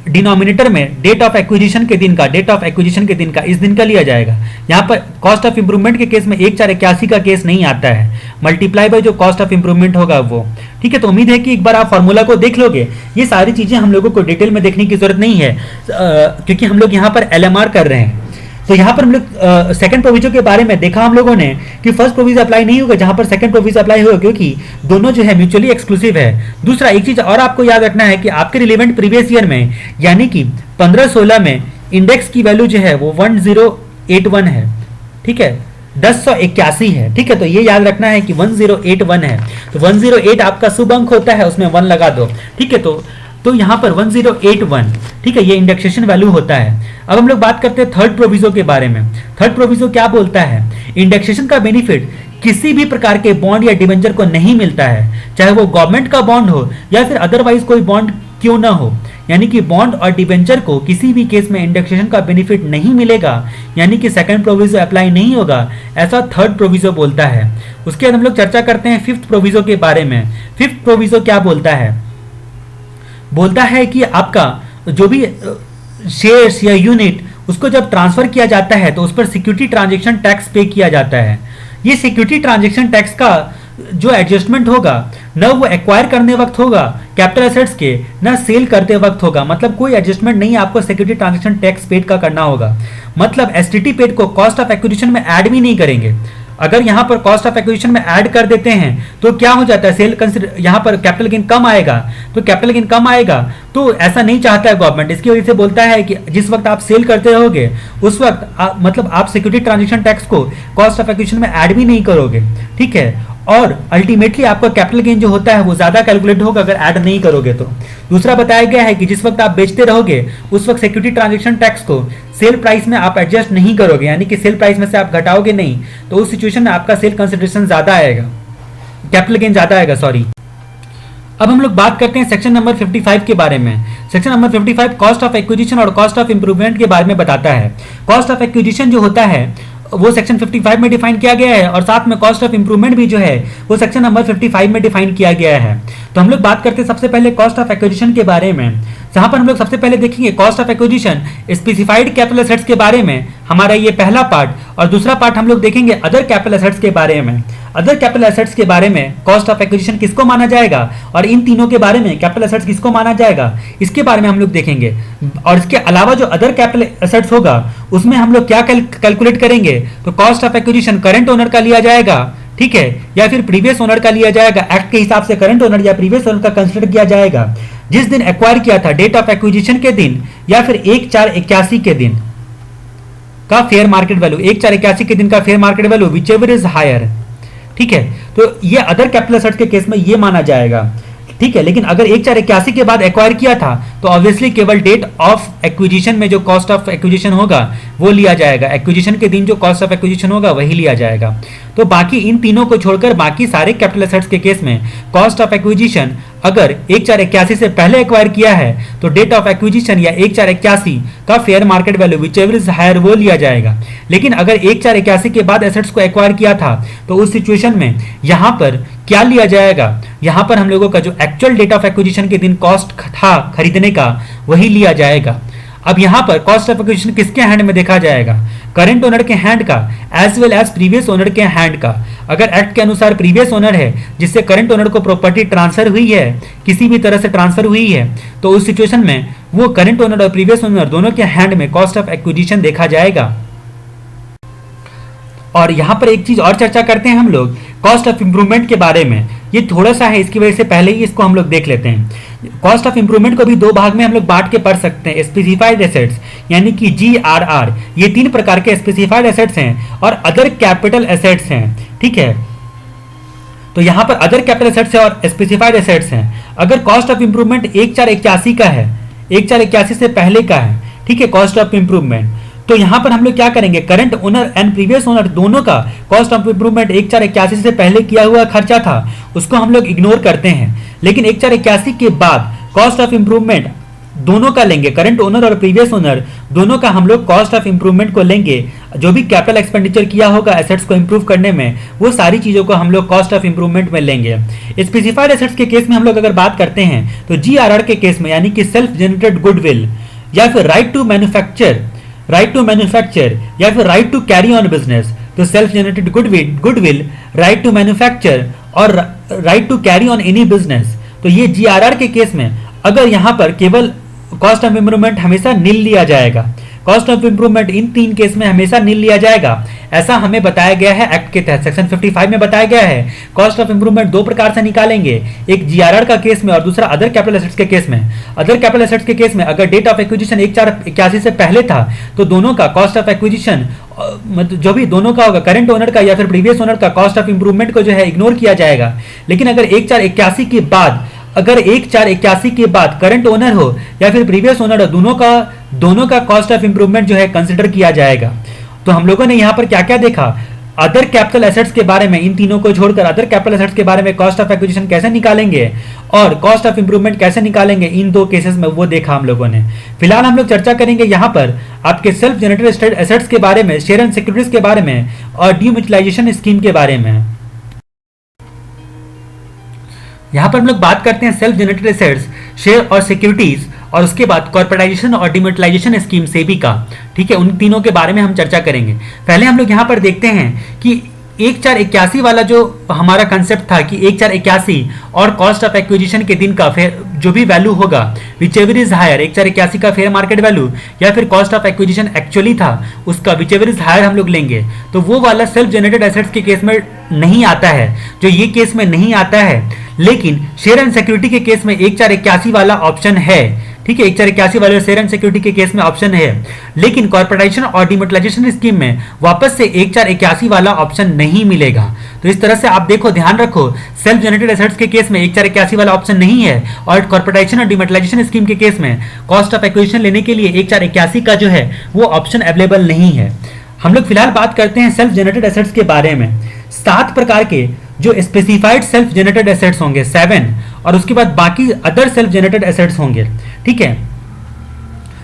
डिनोमिनेटर में डेट ऑफ एक्विजिशन के दिन का, डेट ऑफ एक्विजिशन के दिन का, इस दिन का लिया जाएगा। यहाँ पर कॉस्ट ऑफ इंप्रूवमेंट के केस में 1481 का केस नहीं आता है, मल्टीप्लाई बाय जो कॉस्ट ऑफ इंप्रूवमेंट होगा वो, ठीक है। तो उम्मीद है कि एक बार आप फॉर्मूला को देख लोगे। ये सारी चीजें हम लोगों को डिटेल में देखने की जरूरत नहीं है, क्योंकि हम लोग यहाँ पर LMR कर रहे हैं। तो यहाँ पर हम लोग सेकंड प्रोविजो के बारे में देखा हम लोगों ने कि फर्स्ट प्रोविजो अप्लाई नहीं होगा जहां पर सेकंड प्रोविजो अप्लाई होगा, क्योंकि दोनों जो है म्यूचुअली एक्सक्लूसिव है। दूसरा एक चीज और आपको याद रखना है कि आपके रिलेवेंट प्रीवियस ईयर में यानी कि 15-16 में इंडेक्स की वैल्यू जो है वो 1081 है, ठीक है, 1081 है, ठीक है। तो ये याद रखना है कि 1081 है, तो 108 आपका शुभ अंक होता है, उसमें 1 लगा दो, ठीक है। तो यहाँ पर 1081, ठीक है, ये इंडेक्सेशन वैल्यू होता है। अब हम लोग बात करते हैं थर्ड प्रोविजो के बारे में। थर्ड प्रोविजो क्या बोलता है, इंडेक्सेशन का बेनिफिट किसी भी प्रकार के बॉन्ड या डिबेंचर को नहीं मिलता है, चाहे वो गवर्नमेंट का बॉन्ड हो या फिर अदरवाइज कोई बॉन्ड क्यों ना हो, यानी कि बॉन्ड और डिबेंचर को किसी भी केस में इंडेक्सेशन का बेनिफिट नहीं मिलेगा, यानी कि सेकंड प्रोविजो अप्लाई नहीं होगा, ऐसा थर्ड प्रोविजो बोलता है। उसके बाद हम लोग चर्चा करते हैं फिफ्थ प्रोविजो के बारे में। फिफ्थ प्रोविजो क्या बोलता है, बोलता है कि आपका जो भी शेयर्स या यूनिट उसको जब ट्रांसफर किया जाता है तो उस पर सिक्योरिटी ट्रांजैक्शन टैक्स पे किया जाता है। ये सिक्योरिटी ट्रांजैक्शन टैक्स का जो एडजस्टमेंट होगा न वो एक्वायर करने वक्त होगा कैपिटल एसेट्स के, न सेल करते वक्त होगा, मतलब कोई एडजस्टमेंट नहीं आपको सिक्योरिटी ट्रांजैक्शन टैक्स पेड का करना होगा। मतलब एसटीटी पेड को कॉस्ट ऑफ एक्विजिशन में ऐड भी नहीं करेंगे। अगर यहाँ पर कॉस्ट ऑफ एक्विजिशन में ऐड कर देते हैं तो क्या हो जाता है, सेल कंसिडर यहाँ पर कैपिटल गेन कम आएगा, तो कैपिटल गेन कम आएगा तो ऐसा नहीं चाहता है गवर्नमेंट। इसकी वजह से बोलता है कि जिस वक्त आप सेल करते रहोगे उस वक्त मतलब आप सिक्योरिटी ट्रांजैक्शन टैक्स को कॉस्ट ऑफ एक्विजिशन में ऐड भी नहीं करोगे, ठीक है। और अल्टीमेटली आपका कैपिटल गेन जो होता है वो ज्यादा कैलकुलेट होगा अगर ऐड नहीं करोगे तो। दूसरा बताया गया है कि जिस वक्त आप बेचते रहोगे उस वक्त सिक्योरिटी ट्रांजैक्शन टैक्स को सेल प्राइस में आप एडजस्ट नहीं करोगे, यानी कि सेल प्राइस में से आप घटाओगे नहीं, तो उस सिचुएशन में आपका सेल कंसिडरेशन ज्यादा आएगा, कैपिटल गेन ज्यादा आएगा, सॉरी। अब हम लोग बात करते हैं सेक्शन नंबर 55 के बारे में। Section number 55 cost of acquisition और कॉस्ट ऑफ इंप्रूवमेंट के बारे में बताता है। कॉस्ट ऑफ एक्विजिशन जो होता है वो सेक्शन 55 में डिफाइन किया गया है और साथ में कॉस्ट ऑफ इंप्रूवमेंट भी जो है वो सेक्शन नंबर 55 में डिफाइन किया गया है। तो हम लोग बात करते हैं सबसे पहले कॉस्ट ऑफ एक्विजिशन के बारे में, जहां पर हम लोग सबसे पहले देखेंगे cost of acquisition specified capital assets के बारे में, हमारा ये पहला पार्ट, और दूसरा पार्ट हम लोग देखेंगे अदर कैपिटल एसेट्स के बारे में। अदर कैपिटल एसेट्स के बारे में कॉस्ट ऑफ एक्विजिशन किसको माना जाएगा और इन तीनों के बारे में कैपिटल एसेट्स किसको माना जाएगा, इसके बारे में हम लोग देखेंगे। और इसके अलावा जो अदर कैपिटल एसेट्स होगा उसमें हम लोग क्या कैलकुलेट करेंगे, तो cost of acquisition current owner का लिया जाएगा, ठीक है, या फिर प्रीवियस ओनर का लिया जाएगा। एक्ट के हिसाब से करंट ओनर या प्रीवियस ओनर का कंसिडर किया जाएगा जिस दिन एक्वायर किया था, डेट ऑफ एक्विजिशन के दिन या फिर 1/4/81 के दिन का फेयर मार्केट वैल्यू, 1/4/81 के दिन का fair market value whichever is higher, ठीक है। तो ये अदर कैपिटल एसेट्स के केस में ये माना जाएगा। ठीक है, लेकिन अगर 1481 के बाद एक्वायर किया था तो ऑब्वियसली केवल डेट ऑफ एक्विजिशन में जो कॉस्ट ऑफ एक्विजिशन होगा वो लिया जाएगा, एक्विजिशन के दिन जो कॉस्ट ऑफ एक्विजिशन होगा वही लिया जाएगा। तो बाकी इन तीनों को छोड़कर बाकी सारे कैपिटल एसेट्स के केस में कॉस्ट ऑफ एक्विजिशन अगर 1481 से पहले एक्वायर किया है तो डेट ऑफ एक्विजिशन या 1481 का fair market value whichever is higher वो लिया जाएगा। लेकिन अगर 1481 के बाद एसेट्स को एक्वायर किया था तो उस सिचुएशन में यहां पर क्या लिया जाएगा, यहां पर हम लोगों का जो एक्चुअल डेट ऑफ एक्विजिशन के दिन कॉस्ट था खरीदने का वही लिया जाएगा। अब यहां पर कॉस्ट ऑफ एक्विजिशन किसके हैंड में देखा जाएगा, करंट ओनर के हैंड का as well as previous owner के हैंड का। अगर एक्ट के अनुसार प्रीवियस ओनर है जिससे करंट ओनर को प्रॉपर्टी ट्रांसफर हुई है, किसी भी तरह से ट्रांसफर हुई है, तो उस सिचुएशन में वो करंट ओनर और प्रीवियस ओनर दोनों के हैंड में कॉस्ट ऑफ एक्विजिशन देखा जाएगा। और यहां पर एक चीज और चर्चा करते हैं हम लोग कॉस्ट ऑफ इंप्रूवमेंट के बारे में। ये थोड़ा सा है, इसकी वजह से पहले ही इसको हम लोग देख लेते हैं। कॉस्ट ऑफ इंप्रूवमेंट को भी दो भाग में हम लोग बांट के पढ़ सकते हैं, स्पेसिफाइड एसेट्स यानी कि GRR, ये 3 प्रकार के स्पेसिफाइड एसेट्स हैं, और अदर कैपिटल एसेट्स हैं। ठीक है, तो यहां पर अदर कैपिटल एसेट्स है और स्पेसिफाइड एसेट्स हैं। अगर कॉस्ट ऑफ इंप्रूवमेंट 1481 का है, 1481 से पहले का है, ठीक है, कॉस्ट ऑफ इंप्रूवमेंट, तो यहां पर हम लोग क्या करेंगे, current owner and previous owner दोनों का कॉस्ट ऑफ इंप्रूवमेंट 1481 से पहले किया हुआ खर्चा था उसको हम लोग इग्नोर करते हैं। लेकिन 1481 के बाद कॉस्ट ऑफ इंप्रूवमेंट दोनों का लेंगे, करंट ओनर और प्रीवियस ओनर दोनों का हम लोग कॉस्ट ऑफ इंप्रूवमेंट को लेंगे। जो भी कैपिटल एक्सपेंडिचर किया होगा एसेट्स को इंप्रूव करने में, वो सारी चीजों को हम लोग कॉस्ट ऑफ इंप्रूवमेंट में लेंगे। स्पेसिफाइड एसेट्स के केस में हम लोग अगर बात करते हैं तो GRR के केस में यानी कि सेल्फ जनरेटेड गुडविल या फिर राइट टू मैन्युफैक्चर या फिर right to carry on business, तो self generated goodwill, right to manufacture और right to carry on any business, तो ये GRR के केस में अगर यहां पर केवल कॉस्ट ऑफ इंप्रूवमेंट हमेशा नील लिया जाएगा, cost of improvement in 3 case में हमेशा नील लिया जाएगा, ऐसा हमें बताया गया है एक्ट के तहत। सेक्शन 55 में बताया गया है कॉस्ट ऑफ इंप्रूवमेंट 2 प्रकार से निकालेंगे, एक GRR का केस में और दूसरा अदर कैपिटल एसेट्स के केस में। अदर कैपिटल एसेट्स के केस में अगर डेट ऑफ एक्विजिशन 1481 से पहले था तो दोनों का कॉस्ट ऑफ एक्विजिशन जो भी दोनों का होगा, करंट ओनर का या फिर प्रीवियस ओनर का कॉस्ट ऑफ इंप्रूवमेंट को जो है इग्नोर किया जाएगा। लेकिन अगर 1481 के बाद, अगर 1481 के बाद करंट ओनर हो या फिर प्रीवियस ओनर हो, दोनों का कॉस्ट ऑफ इंप्रूवमेंट जो है कंसिडर किया जाएगा। तो हम लोगों ने यहां पर क्या क्या देखा, अदर कैपिटल एसेट्स के बारे में, इन तीनों को छोड़कर अदर कैपिटल एसेट्स के बारे में कॉस्ट ऑफ एक्विजिशन कैसे निकालेंगे और कॉस्ट ऑफ इंप्रूवमेंट कैसे निकालेंगे, इन 2 केसेस में वो देखा हम लोगों ने। फिलहाल हम लोग चर्चा करेंगे यहां पर आपके सेल्फ जनरेटेड एसेट्स के बारे में, शेयर एंड सिक्योरिटीज के बारे में और डीम्यूचुअलाइजेशन स्कीम के बारे में। यहां पर हम लोग बात करते हैं सेल्फ जनरेटेड एसेट्स, शेयर और सिक्योरिटीज, और उसके बाद कॉर्पोरेटाइजेशन और डिमोनेटाइजेशन स्कीम सेबी का। ठीक है, उन तीनों के बारे में हम चर्चा करेंगे। पहले हम लोग यहां पर देखते हैं कि 1481 वाला जो हमारा कंसेप्ट था कि 1481 और कॉस्ट ऑफ एक्विजिशन के दिन का फेयर जो भी वैल्यू होगा विचएवर इज हायर, 1481 का फेयर मार्केट वैल्यू या फिर कॉस्ट ऑफ एक्विजिशन एक्चुअली था उसका विचएवर इज हायर हम लोग लेंगे। तो वो वाला सेल्फ जनरेटेड एसेट्स के केस में नहीं आता है, जो ये केस में नहीं आता है। लेकिन शेयर एंड सिक्योरिटी के केस में 1481 वाला ऑप्शन है। ठीक है, 1481 वाले शेयर एंड सिक्योरिटी के केस में ऑप्शन है, लेकिन कॉर्पोरेटाइजेशन और डिमोनेटाइजेशन स्कीम में वापस से 1481 वाला ऑप्शन नहीं मिलेगा। तो इस तरह से आप देखो, ध्यान रखो, सेल्फ जनरेटेड एसेट्स के केस में 1481 वाला ऑप्शन नहीं है और कॉर्पोरेटाइजेशन और डिमोनेटाइजेशन स्कीम के केस में कॉस्ट ऑफ एक्विजिशन लेने के लिए 1481 का जो है वो ऑप्शन अवेलेबल नहीं है। हम लोग फिलहाल बात करते हैं सेल्फ जनरेटेड एसेट्स के बारे में। 7 प्रकार के जो स्पेसिफाइड सेल्फ जनरेटेड एसेट्स होंगे 7, और उसके बाद बाकी अदर सेल्फ जनरेटेड एसेट्स होंगे। ठीक है,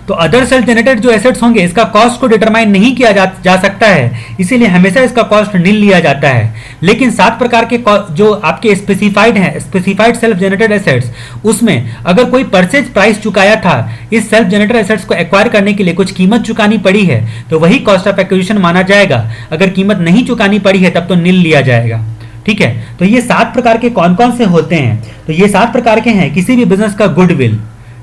तो अदर सेल्फ जनरेटेड जो एसेट्स होंगे इसका कॉस्ट को डिटरमाइन नहीं किया जा सकता है, इसीलिए हमेशा इसका कॉस्ट नील लिया जाता है। लेकिन 7 प्रकार के जो आपके स्पेसिफाइड हैं, स्पेसिफाइड सेल्फ जनरेटेड एसेट्स, उसमें अगर कोई परचेज प्राइस चुकाया था, इस सेल्फ जनरेटेड एसेट्स को एक्वायर करने के लिए कुछ कीमत चुकानी पड़ी है, तो वही कॉस्ट ऑफ एक्विजिशन माना जाएगा। अगर कीमत नहीं चुकानी पड़ी है तब तो नील लिया जाएगा। ठीक है, तो ये 7 प्रकार के कौन कौन से होते हैं, तो ये 7 प्रकार के हैं। किसी भी बिजनेस का गुडविल,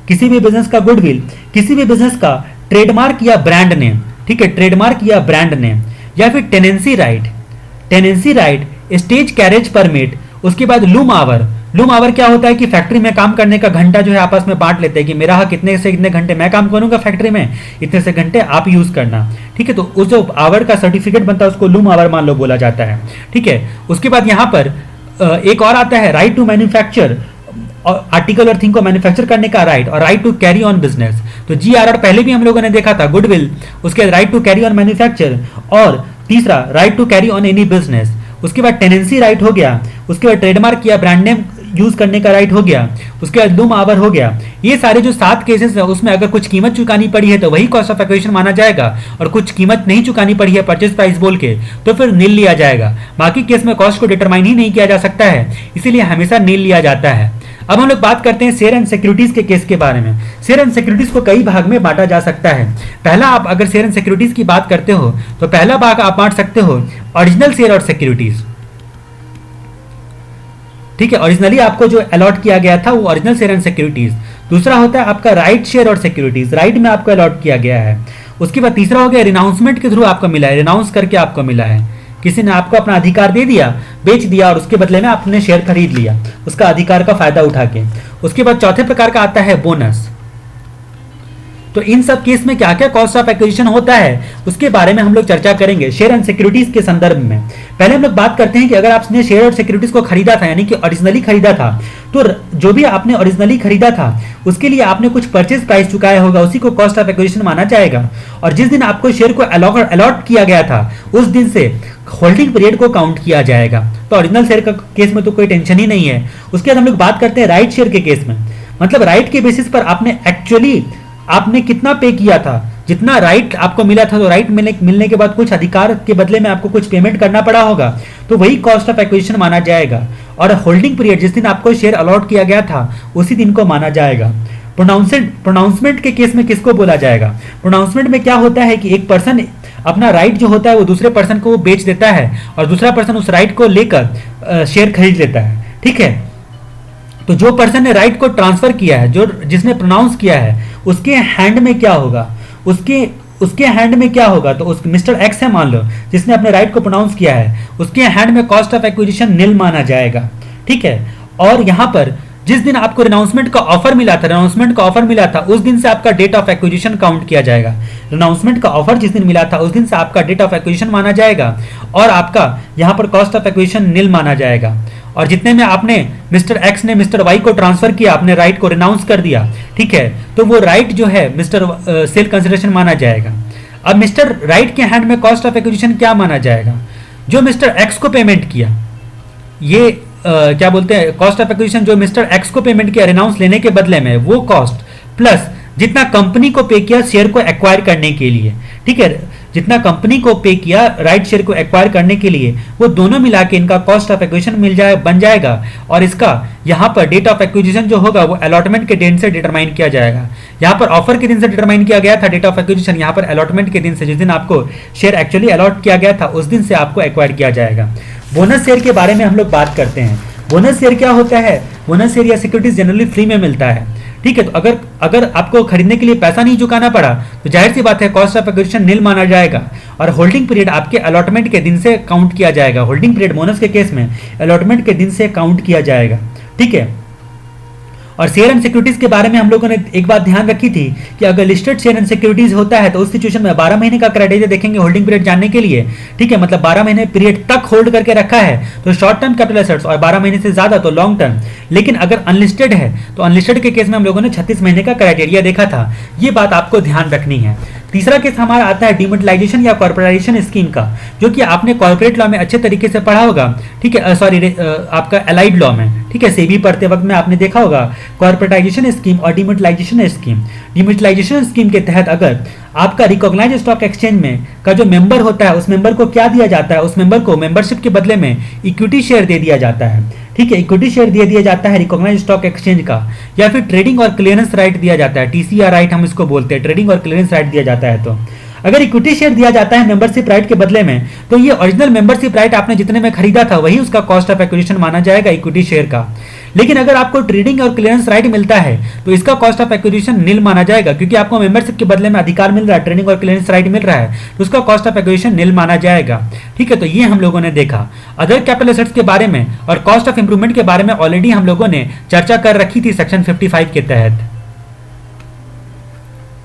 किसी भी बिजनेस का गुडविल, किसी भी बिजनेस का ट्रेडमार्क या ब्रांड नेम, ठीक है, ट्रेडमार्क या ब्रांड नेम, या फिर tenancy right, stage carriage permit, उसके बाद लूम आवर। लूम आवर क्या होता है कि फैक्ट्री में काम करने का घंटा जो है आपस में बांट लेते हैं कि मेरा कितने से कितने घंटे मैं काम करूंगा फैक्ट्री में, इतने से घंटे आप यूज करना। ठीक है, तो उस जो आवर का सर्टिफिकेट बनता है उसको लूम आवर मान लो बोला जाता है। ठीक है, उसके बाद यहाँ पर एक और आता है राइट टू मैन्युफैक्चर आर्टिकल और थिंग को मैन्युफैक्चर करने का राइट और right to carry on business. तो GRR पहले भी हम लोगों ने देखा था, गुडविल, उसके right to carry on manufacture, और तीसरा right to carry on any business. उसके बाद टेनेंसी राइट हो गया, उसके बाद ट्रेडमार्क या ब्रांड नेम यूज करने का राइट हो गया, उसके बाद लूम आवर हो गया। ये सारे जो 7 केसेस है उसमें अगर कुछ कीमत चुकानी पड़ी है तो वही कॉस्ट ऑफ एक्विजिशन माना जाएगा, और कुछ कीमत नहीं चुकानी पड़ी है परचेज प्राइस बोल के तो फिर नील लिया जाएगा। बाकी केस में कॉस्ट को डिटरमाइन ही नहीं किया जा सकता है, इसीलिए हमेशा नील लिया जाता है। अब हम लोग बात करते हैं शेयर एंड सिक्योरिटीज के केस के बारे में। शेयर एंड सिक्योरिटीज को कई भाग में बांटा जा सकता है। पहला, आप अगर शेयर एंड सिक्योरिटीज की बात करते हो तो पहला भाग आप बांट सकते हो ओरिजिनल शेयर और सिक्योरिटीज। ठीक है, ओरिजिनली आपको जो अलॉट किया गया था वो ओरिजिनल शेयर एंड सिक्योरिटीज। दूसरा होता है आपका राइट शेयर और सिक्योरिटीज, राइट में आपको अलॉट किया गया है। उसके बाद तीसरा हो गया रिनाउंसमेंट के थ्रू आपको मिला है, रिनाउंस करके आपको मिला है, किसी ने आपको अपना अधिकार दे दिया, बेच दिया और उसके बदले में आपने शेयर खरीद लिया उसका अधिकार का फायदा उठा के। उसके बाद चौथे प्रकार का आता है बोनस। तो इन सब केस में क्या क्या कॉस्ट ऑफ एक्विजिशन होता है उसके बारे में हम लोग चर्चा करेंगे शेयर एंड सिक्योरिटीज के संदर्भ में। पहले हम लोग बात करते हैं कि अगर आपने शेयर और सिक्योरिटीज को खरीदा था, यानी कि ओरिजिनली खरीदा था, तो जो भी आपने ओरिजिनली खरीदा था उसके लिए आपने कुछ परचेज प्राइस चुकाया होगा, उसी को कॉस्ट ऑफ एक्विजिशन माना जाएगा। और जिस दिन आपको शेयर को अलॉट किया गया था उस दिन से होल्डिंग पीरियड को काउंट किया जाएगा। तो ओरिजिनल शेयर का केस में तो कोई टेंशन ही नहीं है। उसके बाद हम लोग बात करते हैं राइट शेयर के केस में, मतलब राइट के बेसिस पर आपने कितना पे किया था, जितना राइट आपको मिला था, तो राइट मिलने के बाद कुछ अधिकार के बदले में आपको कुछ पेमेंट करना पड़ा होगा, तो वही कॉस्ट ऑफ एक्विजिशन माना जाएगा। और होल्डिंग पीरियड जिस दिन आपको शेयर अलॉट किया गया था उसी दिन को माना जाएगा। प्रोनाउंसमेंट के केस में किसको बोला जाएगा? प्रोनाउंसमेंट में क्या होता है कि एक पर्सन अपना राइट जो होता है वो दूसरे पर्सन को बेच देता है और दूसरा पर्सन उस राइट को लेकर शेयर खरीद लेता है। ठीक है, तो जो पर्सन ने राइट को ट्रांसफर किया है, जो जिसने प्रोनाउंस किया है, उसके हैंड में क्या होगा? उसके हैंड में क्या होगा? तो उस मिस्टर एक्स है मान लो, जिसने अपने राइट को प्रोनाउंस किया है, उसके हैंड में कॉस्ट ऑफ एक्विजिशन निल माना जाएगा। ठीक है, और यहां पर जिस दिन आपको रिनाउंसमेंट का ऑफर मिला था उस दिन से आपका डेट ऑफ एक्विजिशन काउंट किया जाएगा। रिनाउंसमेंट का ऑफर जिस दिन मिला था उस दिन से आपका डेट ऑफ एक्विजिशन माना जाएगा और आपका यहां पर कॉस्ट ऑफ एक्विजिशन निल माना जाएगा। और जितने में आपने मिस्टर एक्स ने मिस्टर वाई को ट्रांसफर किया, अपने राइट को रिनाउंस कर दिया, ठीक है, तो वो राइट जो है मिस्टर सेल कंसिडरेशन माना जाएगा। अब मिस्टर राइट के हैंड में कॉस्ट ऑफ एक्विजिशन क्या माना जाएगा? जो मिस्टर एक्स को पेमेंट किया, ये क्या बोलते हैं, कॉस्ट ऑफ एक्विजिशन जो मिस्टर एक्स को पेमेंट किया रिनाउंस लेने के बदले में, वो कॉस्ट प्लस जितना कंपनी को पे किया शेयर को एक्वायर करने के लिए, ठीक है, जितना कंपनी को पे किया राइट शेयर को एक्वायर करने के लिए, वो दोनों मिला के इनका कॉस्ट ऑफ एक्विजिशन बन जाएगा। और इसका यहाँ पर डेट ऑफ एक्विजिशन जो होगा वो अलॉटमेंट के दिन से डिटरमाइन किया जाएगा। यहाँ पर ऑफर के दिन से डिटरमाइन किया गया था डेट ऑफ एक्विजिशन, यहाँ पर अलॉटमेंट के दिन से, जिस दिन आपको शेयर एक्चुअली अलॉट किया गया था उस दिन से आपको एक्वायर किया जाएगा। बोनस शेयर के बारे में हम लोग बात करते हैं। बोनस शेयर क्या होता है? बोनस शेयर या सिक्योरिटीज जनरली फ्री में मिलता है। ठीक है, तो अगर आपको खरीदने के लिए पैसा नहीं चुकाना पड़ा तो जाहिर सी बात है कॉस्ट ऑफ एक्विजिशन निल माना जाएगा और होल्डिंग पीरियड आपके अलॉटमेंट के दिन से काउंट किया जाएगा। होल्डिंग पीरियड बोनस के केस में अलॉटमेंट के दिन से काउंट किया जाएगा। ठीक है, और शेयर एंड सिक्योरिटीज के बारे में हम लोगों ने एक बात ध्यान रखी थी कि अगर लिस्टेड शेयर एंड सिक्योरिटीज होता है तो उस सिचुएशन में 12 महीने का क्राइटेरिया देखेंगे होल्डिंग पीरियड जानने के लिए। ठीक है, मतलब 12 महीने पीरियड तक होल्ड करके रखा है तो शॉर्ट टर्म कैपिटल एसेट्स, और 12 महीने से ज्यादा तो लॉन्ग टर्म। लेकिन अगर अनलिस्टेड है तो अनलिस्टेड के केस में हम लोगों ने 36 महीने का क्राइटेरिया देखा था। ये बात आपको ध्यान रखनी है। तीसरा केस हमारा आता है डिमोनेटाइजेशन या कॉर्पोरेटाइजेशन स्कीम का, जो कि आपने कॉर्पोरेट लॉ में अच्छे तरीके से पढ़ा होगा। ठीक है, आपका अलाइड लॉ में, ठीक है, सेबी पढ़ते वक्त में आपने देखा होगा कॉर्पोरेटाइजेशन स्कीम और डिमोनेटाइजेशन स्कीम। डिमोनेटाइजेशन स्कीम के तहत अगर आपका रिकॉग्नाइज स्टॉक एक्सचेंज में का जो मेंबर होता है उस मेंबर को क्या दिया जाता है? उस मेंबर को मेंबरशिप के बदले में इक्विटी शेयर दे दिया जाता है। ठीक है, इक्विटी शेयर दे दिया जाता है रिकॉग्नाइज स्टॉक एक्सचेंज का, या फिर ट्रेडिंग और क्लियरेंस राइट दिया जाता है, टीसीआर राइट हम इसको बोलते हैं, ट्रेडिंग और क्लियरेंस राइट दिया जाता है। तो अगर इक्विटी शेयर दिया जाता है मेंबरशिप राइट के बदले में तो ये ओरिजिनल मेंबरशिप राइट आपने जितने में खरीदा था वही उसका कॉस्ट ऑफ एक्विजिशन माना जाएगा इक्विटी शेयर का। लेकिन अगर आपको ट्रेडिंग और क्लियरेंस राइट मिलता है तो इसका कॉस्ट ऑफ एक्विजिशन निल माना जाएगा, क्योंकि आपको मेंबरशिप के बदले में अधिकार मिल रहा है, ट्रेडिंग और क्लियरेंस राइट मिल रहा है, तो उसका कॉस्ट ऑफ एक्विजिशन निल माना जाएगा। ठीक है, तो ये हम लोगों ने देखा। अदर कैपिटल एसेट्स के बारे में और कॉस्ट ऑफ इंप्रूवमेंट के बारे में ऑलरेडी हम लोगों ने चर्चा कर रखी थी सेक्शन 55 के तहत।